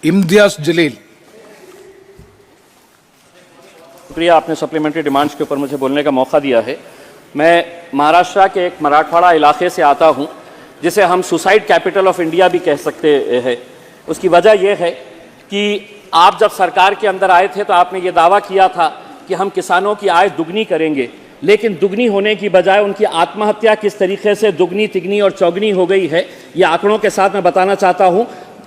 इम्तियाज जलील। शुक्रिया, आपने supplementary demands के ऊपर मुझे बोलने का मौका दिया है। मैं महाराष्ट्र के एक मराठवाड़ा इलाके से आता हूं, जिसे हम सुसाइड कैपिटल ऑफ इंडिया भी कह सकते हैं। उसकी वजह यह है कि आप जब सरकार के अंदर आए थे तो आपने ये दावा किया था कि हम किसानों की आय दुगनी करेंगे, लेकिन दुगनी होने की बजाय उनकी आत्महत्या किस तरीके से दुगनी, तिगनी और चौगनी हो गई है, ये आंकड़ों के साथ मैं बताना चाहता हूं।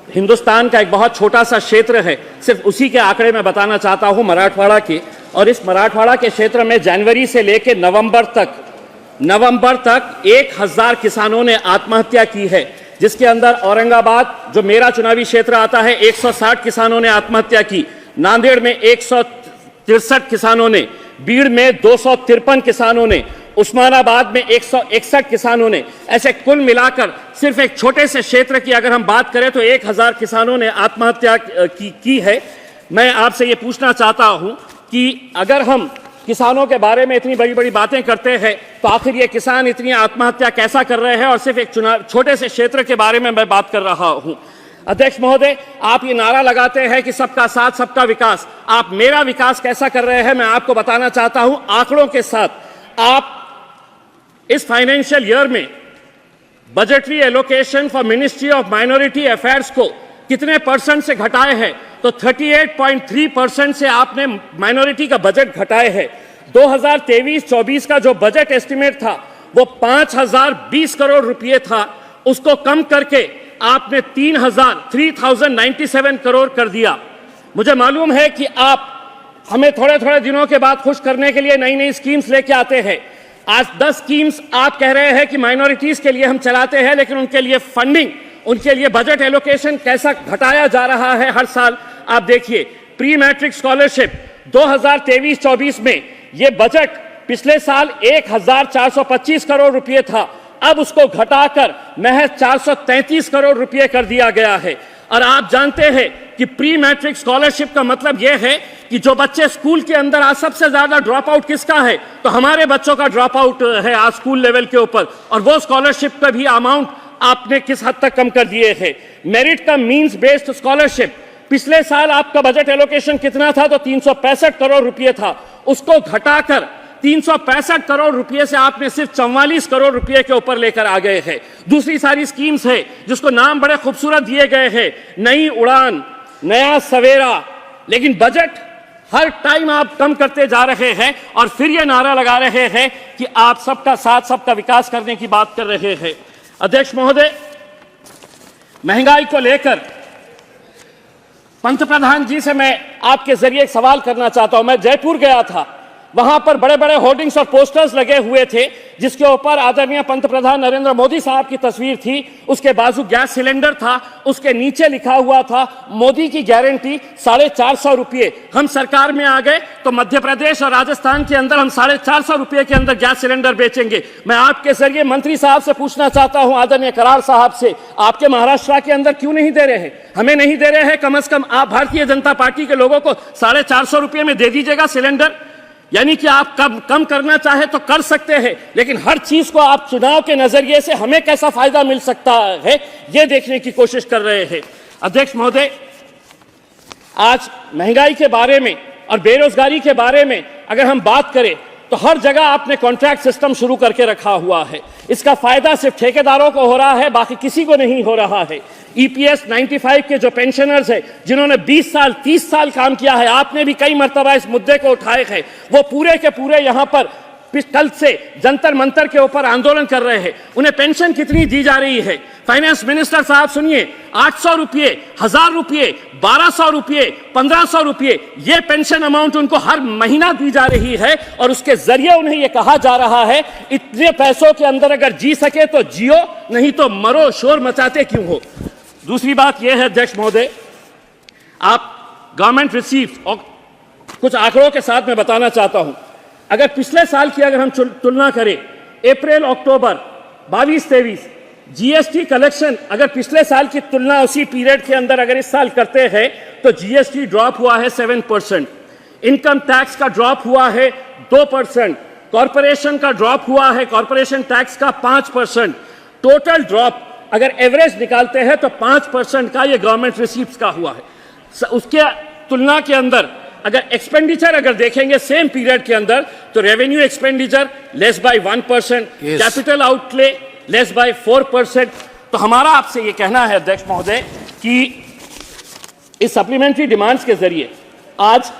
हिंदुस्तान का एक बहुत छोटा सा क्षेत्र है, सिर्फ उसी के आंकड़े में बताना चाहता हूं, मराठवाड़ा के। और इस मराठवाड़ा के क्षेत्र में जनवरी से लेकर नवंबर तक 1000 किसानो63 ने आत्महत्या की है, जिसके अंदर औरंगाबाद, जो मेरा चुनावी क्षेत्र आता है, 160 किसानों ने आत्महत्या की, नांदेड़ में 163 किसानों ने, बीड़ में 253 किसानों ने, उस्मानाबाद में 161 किसानों ने। ऐसे कुल मिलाकर सिर्फ एक छोटे से क्षेत्र की अगर हम बात करें तो 1000 किसानों ने आत्महत्या की है। मैं आपसे ये पूछना चाहता हूं कि अगर हम किसानों के बारे में इतनी बड़ी बड़ी बातें करते हैं तो आखिर ये किसान इतनी आत्महत्या कैसा कर रहे हैं, और सिर्फ एक छोटे से क्षेत्र के बारे में मैं बात कर रहा हूं। अध्यक्ष महोदय, आप ये नारा लगाते हैं कि सबका साथ सबका विकास। आप मेरा विकास कैसा कर रहे हैं मैं आपको बताना चाहता हूं आंकड़ों के साथ। आप इस फाइनेंशियल ईयर में budgetary allocation for ministry of minority affairs को कितने परसेंट से घटाए हैं, तो 38.3% से आपने माइनॉरिटी का बजट घटाए हैं। 2023-24 का जो बजट एस्टिमेट था वो 5020 करोड़ रुपए था, उसको कम करके आपने 3097 करोड़ कर दिया। मुझे मालूम है कि आप हमें थोड़े थोड़े दिनों के बाद खुश करने के लिए नई नई स्कीम्स लेके आते हैं। आज 10 स्कीम्स आप कह रहे हैं कि माइनॉरिटीज के लिए हम चलाते हैं, लेकिन उनके लिए फंडिंग, उनके लिए बजट एलोकेशन कैसा घटाया जा रहा है हर साल। आप देखिए, प्री मैट्रिक स्कॉलरशिप 2023-24 में ये बजट पिछले साल 1425 करोड़ रुपए था, अब उसको घटाकर महज 433 करोड़ रुपए कर दिया गया है। और आप जानते हैं कि प्री मैट्रिक स्कॉलरशिप का मतलब यह है कि जो बच्चे स्कूल के अंदर आज सबसे ज्यादा ड्रॉप आउट किसका है, तो हमारे बच्चों का ड्रॉप आउट है आज स्कूल लेवल के ऊपर, और वो स्कॉलरशिप का भी अमाउंट आपने किस हद तक कम कर दिए हैं। मेरिट का मींस बेस्ड स्कॉलरशिप, पिछले साल आपका बजट एलोकेशन कितना था, तो 365 करोड़ रुपए था, उसको घटाकर 365 करोड़ रुपए से आपने सिर्फ 44 करोड़ रुपए के ऊपर लेकर आ गए हैं। दूसरी सारी स्कीम्स है जिसको नाम बड़े खूबसूरत दिए गए हैं, नई उड़ान, नया सवेरा, लेकिन बजट हर टाइम आप कम करते जा रहे हैं और फिर ये नारा लगा रहे हैं कि आप सबका साथ सबका विकास करने की बात कर रहे हैं। अध्यक्ष महोदय, महंगाई को लेकर पंतप्रधान जी से मैं आपके जरिए एक सवाल करना चाहता हूं। मैं जयपुर गया था, वहां पर बड़े बड़े होर्डिंग्स और पोस्टर्स लगे हुए थे जिसके ऊपर आदरणीय पंतप्रधान नरेंद्र मोदी साहब की तस्वीर थी, उसके बाजू गैस सिलेंडर था, उसके नीचे लिखा हुआ था मोदी की गारंटी 450 रुपये। हम सरकार में आ गए तो मध्य प्रदेश और राजस्थान के अंदर हम 450 रुपये के अंदर गैस सिलेंडर बेचेंगे। मैं आपके जरिए मंत्री साहब से पूछना चाहता हूं, आदरणीय कराड़ साहब से, आपके महाराष्ट्र के अंदर क्यों नहीं दे रहे हैं? हमें नहीं दे रहे हैं, कम से कम आप भारतीय जनता पार्टी के लोगों को 450 रुपये में दे दीजिएगा सिलेंडर। यानी कि आप कम करना चाहे तो कर सकते हैं, लेकिन हर चीज को आप चुनाव के नजरिए से हमें कैसा फायदा मिल सकता है यह देखने की कोशिश कर रहे हैं। अध्यक्ष महोदय, आज महंगाई के बारे में और बेरोजगारी के बारे में अगर हम बात करें तो हर जगह आपने कॉन्ट्रैक्ट सिस्टम शुरू करके रखा हुआ है। इसका फायदा सिर्फ ठेकेदारों को हो रहा है, बाकी किसी को नहीं हो रहा है। EPS 95 के जो पेंशनर्स हैं, जिन्होंने 20 साल 30 साल काम किया है, आपने भी कई मर्तबा इस मुद्दे को उठाए हैं, वो पूरे के पूरे यहां पर कल से जंतर मंतर के ऊपर आंदोलन कर रहे हैं। उन्हें पेंशन कितनी दी जा रही है? फाइनेंस मिनिस्टर साहब सुनिए, 800 रुपये, 1000 रुपये, 1200 रुपये, 1500 रुपये, ये पेंशन अमाउंट उनको हर महीना दी जा रही है, और उसके जरिए उन्हें यह कहा जा रहा है इतने पैसों के अंदर अगर जी सके तो जियो, नहीं तो मरो, शोर मचाते क्यों हो। दूसरी बात यह है अध्यक्ष महोदय, आप गवर्नमेंट रिसीव्स और कुछ आंकड़ों के साथ मैं बताना चाहता हूं। अगर पिछले साल की अगर हम तुलना करें, अप्रैल अक्टूबर 22-23 जीएसटी कलेक्शन अगर पिछले साल की तुलना उसी पीरियड के अंदर अगर इस साल करते हैं तो जीएसटी ड्रॉप हुआ है 7%, इनकम टैक्स का ड्रॉप हुआ है 2%, कॉर्पोरेशन का ड्रॉप हुआ है, कॉर्पोरेशन टैक्स का 5%, टोटल ड्रॉप अगर एवरेज निकालते हैं तो 5% का ये गवर्नमेंट रिसीप्ट्स का हुआ है। उसके तुलना के अंदर अगर एक्सपेंडिचर अगर देखेंगे सेम पीरियड के अंदर, तो revenue expenditure less bye 1%, capital outlay less bye 4%। तो हमारा आपसे ये कहना है अध्यक्ष महोदय कि इस सप्लीमेंट्री डिमांड्स के जरिए आज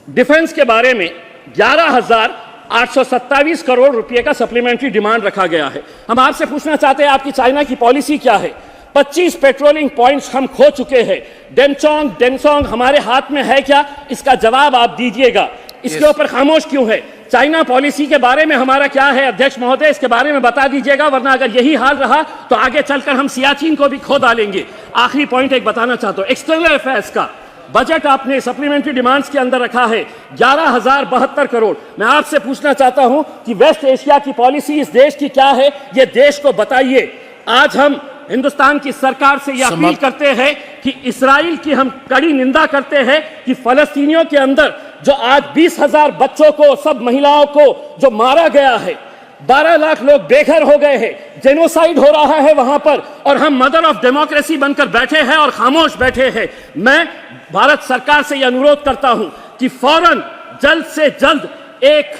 डिफेंस के बारे में 11,827 करोड़ रुपए का सप्लीमेंट्री डिमांड रखा गया है। हम आपसे पूछना चाहते हैं आपकी चाइना की पॉलिसी क्या है? 25 पेट्रोलिंग पॉइंट्स हम खो चुके हैं। डेमसोंग हमारे हाथ में है क्या? इसका जवाब आप दीजिएगा। इसके ऊपर खामोश क्यों है? चाइना पॉलिसी के बारे में हमारा क्या है अध्यक्ष महोदय, इसके बारे में बता दीजिएगा, वरना अगर यही हाल रहा तो आगे चलकर हम सियाचिन को भी खो डालेंगे। आखिरी पॉइंट एक बताना चाहता हूं, एक्सटर्नल अफेयर्स का बजट आपने सप्लीमेंट्री डिमांड्स के अंदर रखा है 11,072 करोड़। मैं आपसे पूछना चाहता हूं कि वेस्ट एशिया की पॉलिसी इस देश की क्या है, ये देश को बताइए। आज हम हिंदुस्तान की सरकार से यह अपील करते हैं कि इस्राइल की हम कड़ी निंदा करते हैं कि फलस्तीनियों के अंदर जो आज 20,000 बच्चों को, सब महिलाओं को जो मारा गया है, 12 लाख लोग बेघर हो गए हैं, जेनोसाइड हो रहा है वहां पर, और हम मदर ऑफ डेमोक्रेसी बनकर बैठे हैं और खामोश बैठे हैं। मैं भारत सरकार से यह अनुरोध करता हूं कि फौरन जल्द से जल्द एक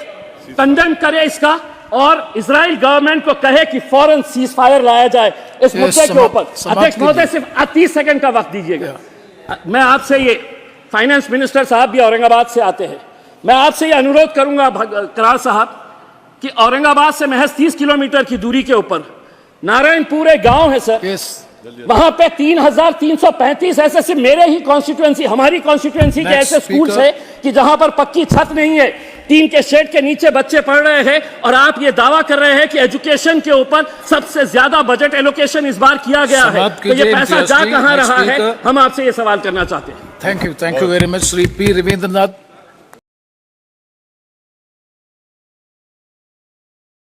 कंडेम करे इसका, और इजराइल गवर्नमेंट को कहे कि फौरन सीज फायर लाया जाए इस मुद्दे के ऊपर। अध्यक्ष महोदय सिर्फ 30 सेकंड का वक्त दीजिएगा। मैं आपसे ये, फाइनेंस मिनिस्टर साहब भी औरंगाबाद से आते हैं, मैं आपसे ये अनुरोध करूंगा करार साहब कि औरंगाबाद से महज 30 किलोमीटर की दूरी के ऊपर नारायणपुर एक गांव है सर, वहां पे 3,335 ऐसे, सिर्फ मेरे ही कॉन्स्टिट्यूएंसी, हमारी कॉन्स्टिट्यूएंसी के ऐसे स्कूल्स है कि जहां पर पक्की छत नहीं है, टीन के शेड के नीचे बच्चे पढ़ रहे हैं, और आप ये दावा कर रहे हैं कि एजुकेशन के ऊपर सबसे ज्यादा बजट एलोकेशन इस बार किया गया है। तो ये पैसा जा कहां रहा है, हम आपसे ये सवाल करना चाहते हैं। Thank you very much Shri P Rabindranath.